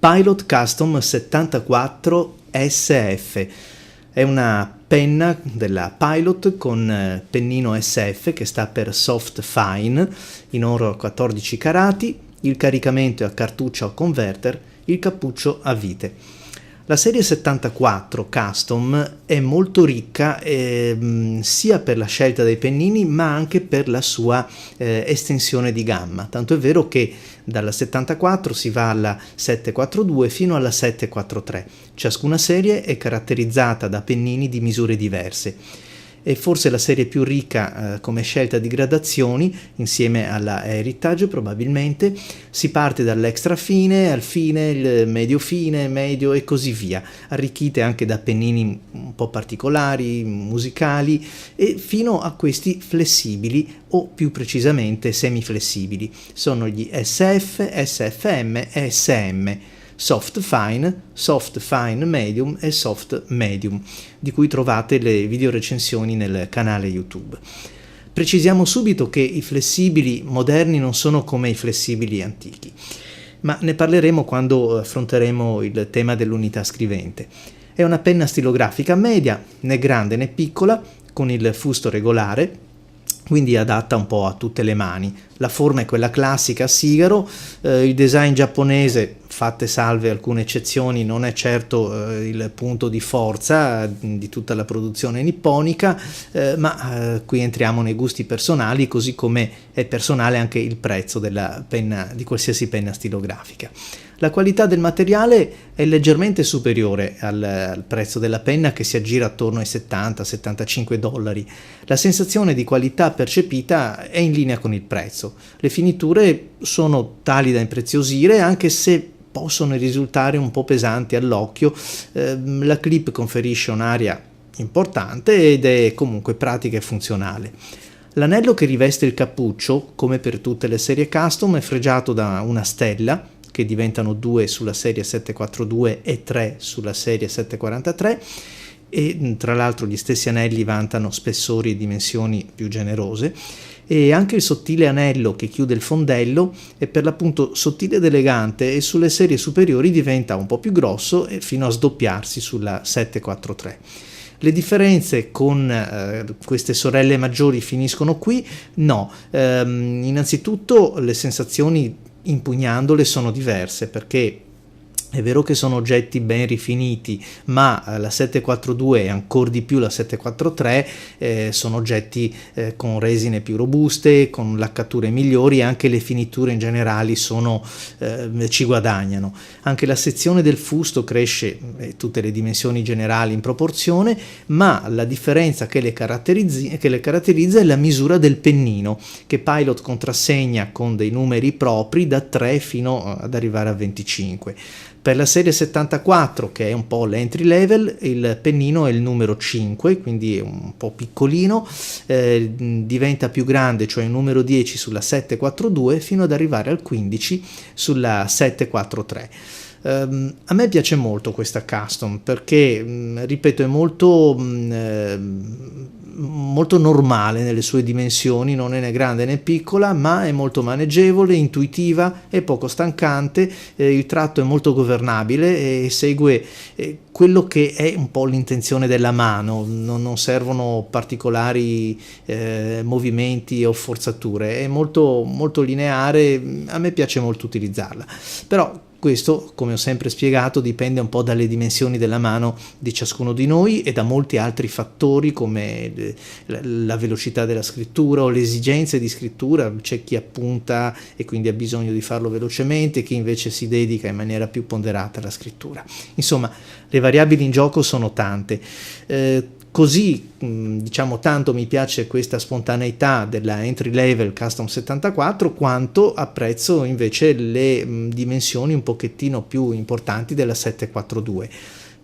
Pilot Custom 74 SF. È una penna della Pilot con pennino SF che sta per Soft Fine, in oro a 14 carati, il caricamento è a cartuccia o converter, il cappuccio a vite. La serie 74 Custom è molto ricca sia per la scelta dei pennini ma anche per la sua estensione di gamma, tanto è vero che dalla 74 si va alla 742 fino alla 743. Ciascuna serie è caratterizzata da pennini di misure diverse. È forse la serie più ricca come scelta di gradazioni, insieme alla Heritage probabilmente. Si parte dall'extra fine al fine, il medio e così via, arricchite anche da pennini un po' particolari, musicali, e fino a questi flessibili o più precisamente semiflessibili. Sono gli SF, SFM e SM. Soft Fine Medium e Soft Medium, di cui trovate le video recensioni nel canale YouTube. Precisiamo subito che i flessibili moderni non sono come i flessibili antichi, ma ne parleremo quando affronteremo il tema dell'unità scrivente. È una penna stilografica media, né grande né piccola, con il fusto regolare, quindi adatta un po' a tutte le mani. La forma è quella classica a sigaro, il design giapponese, fatte salve alcune eccezioni, non è certo il punto di forza di tutta la produzione nipponica, ma qui entriamo nei gusti personali, così come è personale anche il prezzo della penna, di qualsiasi penna stilografica. La qualità del materiale è leggermente superiore al prezzo della penna, che si aggira attorno ai $70-75. La sensazione di qualità percepita è in linea con il prezzo. Le finiture sono tali da impreziosire, anche se possono risultare un po' pesanti all'occhio. La clip conferisce un'aria importante ed è comunque pratica e funzionale. L'anello che riveste il cappuccio, come per tutte le serie custom, è fregiato da una stella, che diventano 2 sulla serie 742 e 3 sulla serie 743, e tra l'altro gli stessi anelli vantano spessori e dimensioni più generose, e anche il sottile anello che chiude il fondello è per l'appunto sottile ed elegante, e sulle serie superiori diventa un po' più grosso fino a sdoppiarsi sulla 743. Le differenze con queste sorelle maggiori finiscono qui? No, innanzitutto le sensazioni impugnandole sono diverse, perché è vero che sono oggetti ben rifiniti, ma la 742 e ancor di più la 743 sono oggetti con resine più robuste, con laccature migliori, e anche le finiture in generale ci guadagnano. Anche la sezione del fusto cresce tutte le dimensioni generali in proporzione, ma la differenza che le caratterizza è la misura del pennino, che Pilot contrassegna con dei numeri propri da 3 fino ad arrivare a 25. Per la serie 74, che è un po' l'entry level, il pennino è il numero 5, quindi è un po' piccolino, diventa più grande, cioè il numero 10 sulla 742, fino ad arrivare al 15 sulla 743. A me piace molto questa custom perché, ripeto, è molto normale nelle sue dimensioni, non è né grande né piccola, ma è molto maneggevole, intuitiva e poco stancante. Il tratto è molto governabile e segue quello che è un po' l'intenzione della mano, non servono particolari movimenti o forzature, è molto, molto lineare. A me piace molto utilizzarla, però questo, come ho sempre spiegato, dipende un po' dalle dimensioni della mano di ciascuno di noi e da molti altri fattori, come la velocità della scrittura o le esigenze di scrittura. C'è chi appunta e quindi ha bisogno di farlo velocemente, chi invece si dedica in maniera più ponderata alla scrittura. Insomma, le variabili in gioco sono tante. Così, diciamo, tanto mi piace questa spontaneità della entry level custom 74, quanto apprezzo invece le dimensioni un pochettino più importanti della 742.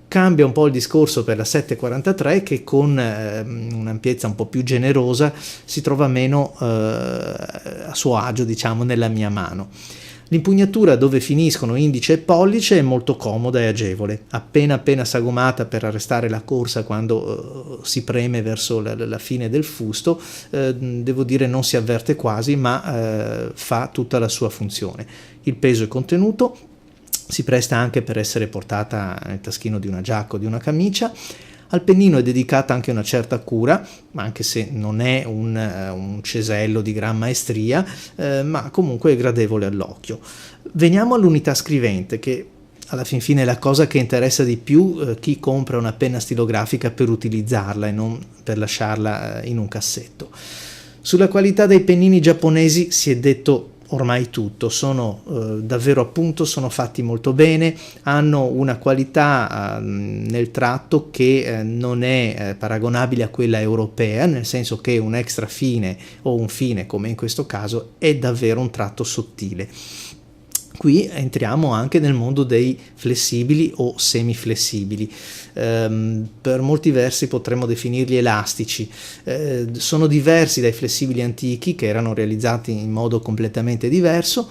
Cambia un po' il discorso per la 743, che con un'ampiezza un po' più generosa si trova meno a suo agio, diciamo, nella mia mano. L'impugnatura, dove finiscono indice e pollice, è molto comoda e agevole, appena sagomata per arrestare la corsa quando si preme verso la fine del fusto. Devo dire, non si avverte quasi, ma fa tutta la sua funzione. Il peso è contenuto, si presta anche per essere portata nel taschino di una giacca o di una camicia. Al pennino è dedicata anche una certa cura, anche se non è un cesello di gran maestria, ma comunque è gradevole all'occhio. Veniamo all'unità scrivente, che alla fin fine è la cosa che interessa di più chi compra una penna stilografica per utilizzarla e non per lasciarla in un cassetto. Sulla qualità dei pennini giapponesi si è detto ormai tutto, sono davvero appunto, sono fatti molto bene, hanno una qualità nel tratto che non è paragonabile a quella europea, nel senso che un extra fine o un fine, come in questo caso, è davvero un tratto sottile. Qui entriamo anche nel mondo dei flessibili o semiflessibili. Per molti versi potremmo definirli elastici. Sono diversi dai flessibili antichi, che erano realizzati in modo completamente diverso.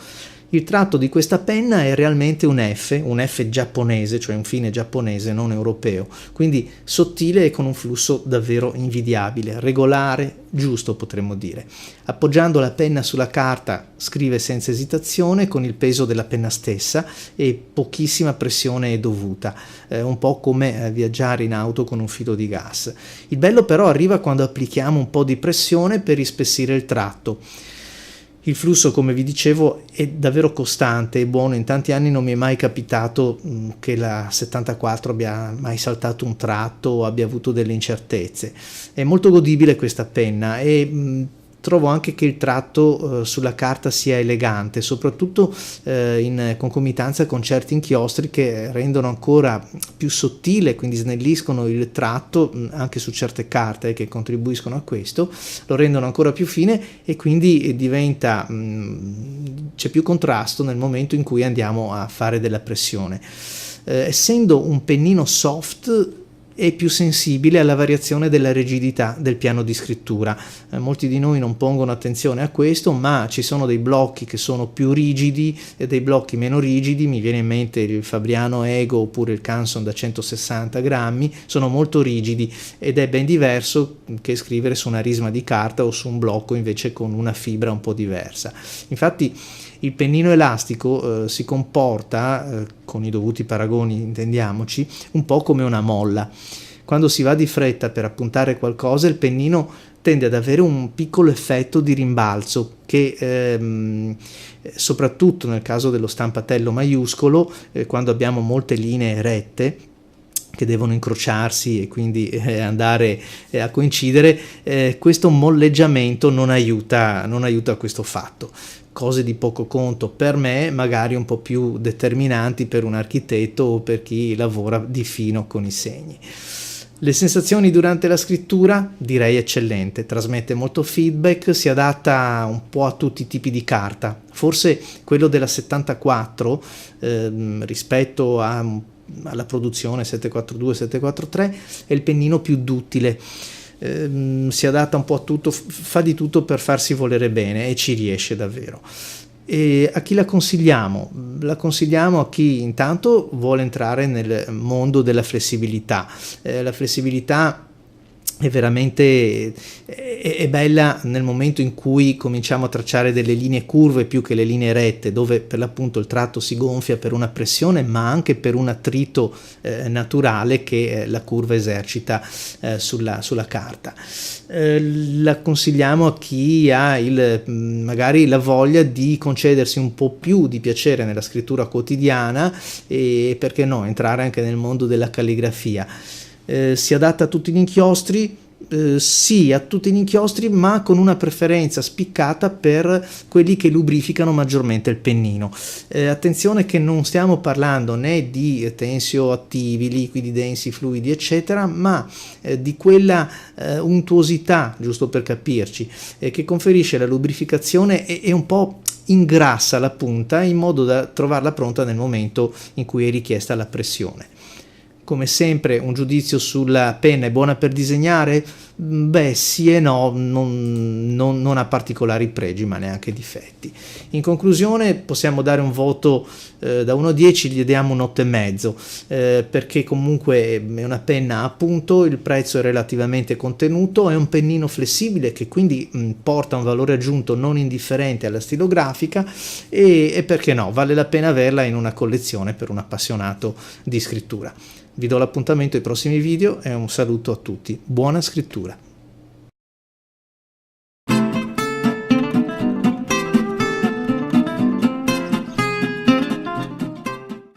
Il tratto di questa penna è realmente un F giapponese, cioè un fine giapponese, non europeo, quindi sottile e con un flusso davvero invidiabile, regolare, giusto potremmo dire. Appoggiando la penna sulla carta scrive senza esitazione con il peso della penna stessa e pochissima pressione è dovuta, un po' come viaggiare in auto con un filo di gas. Il bello però arriva quando applichiamo un po' di pressione per ispessire il tratto. Il flusso, come vi dicevo, è davvero costante e buono. In tanti anni non mi è mai capitato che la 74 abbia mai saltato un tratto o abbia avuto delle incertezze. È molto godibile questa penna e trovo anche che il tratto sulla carta sia elegante, soprattutto in concomitanza con certi inchiostri che rendono ancora più sottile, quindi snelliscono il tratto anche su certe carte che contribuiscono a questo, lo rendono ancora più fine e quindi diventa c'è più contrasto nel momento in cui andiamo a fare della pressione. Essendo un pennino soft, è più sensibile alla variazione della rigidità del piano di scrittura. Molti di noi non pongono attenzione a questo, ma ci sono dei blocchi che sono più rigidi e dei blocchi meno rigidi. Mi viene in mente il Fabriano Ego oppure il Canson da 160 grammi, sono molto rigidi ed è ben diverso che scrivere su una risma di carta o su un blocco invece con una fibra un po' diversa. Infatti il pennino elastico si comporta, con i dovuti paragoni intendiamoci, un po' come una molla. Quando si va di fretta per appuntare qualcosa, il pennino tende ad avere un piccolo effetto di rimbalzo che soprattutto nel caso dello stampatello maiuscolo, quando abbiamo molte linee rette che devono incrociarsi e quindi andare a coincidere, questo molleggiamento non aiuta questo fatto. Cose di poco conto per me, magari un po' più determinanti per un architetto o per chi lavora di fino con i segni. Le sensazioni durante la scrittura? Direi eccellente, trasmette molto feedback, si adatta un po' a tutti i tipi di carta. Forse quello della 74 rispetto alla produzione 742, 743 è il pennino più duttile. Si adatta un po' a tutto, fa di tutto per farsi volere bene e ci riesce davvero. E a chi la consigliamo? La consigliamo a chi intanto vuole entrare nel mondo della flessibilità. La flessibilità è veramente è bella nel momento in cui cominciamo a tracciare delle linee curve più che le linee rette, dove per l'appunto il tratto si gonfia per una pressione ma anche per un attrito naturale che la curva esercita sulla carta. La consigliamo a chi ha magari la voglia di concedersi un po' più di piacere nella scrittura quotidiana e perché no entrare anche nel mondo della calligrafia. Si adatta a tutti gli inchiostri? Sì, a tutti gli inchiostri, ma con una preferenza spiccata per quelli che lubrificano maggiormente il pennino. Attenzione che non stiamo parlando né di tensioattivi, liquidi, densi, fluidi, eccetera, ma di quella untuosità, giusto per capirci, che conferisce la lubrificazione e un po' ingrassa la punta in modo da trovarla pronta nel momento in cui è richiesta la pressione. Come sempre un giudizio sulla penna: è buona per disegnare? Beh, sì e no, non ha particolari pregi ma neanche difetti. In conclusione possiamo dare un voto da 1 a 10, gli diamo un 8,5, perché comunque è una penna a punto, il prezzo è relativamente contenuto, è un pennino flessibile che quindi porta un valore aggiunto non indifferente alla stilografica e perché no, vale la pena averla in una collezione per un appassionato di scrittura. Vi do l'appuntamento ai prossimi video e un saluto a tutti. Buona scrittura!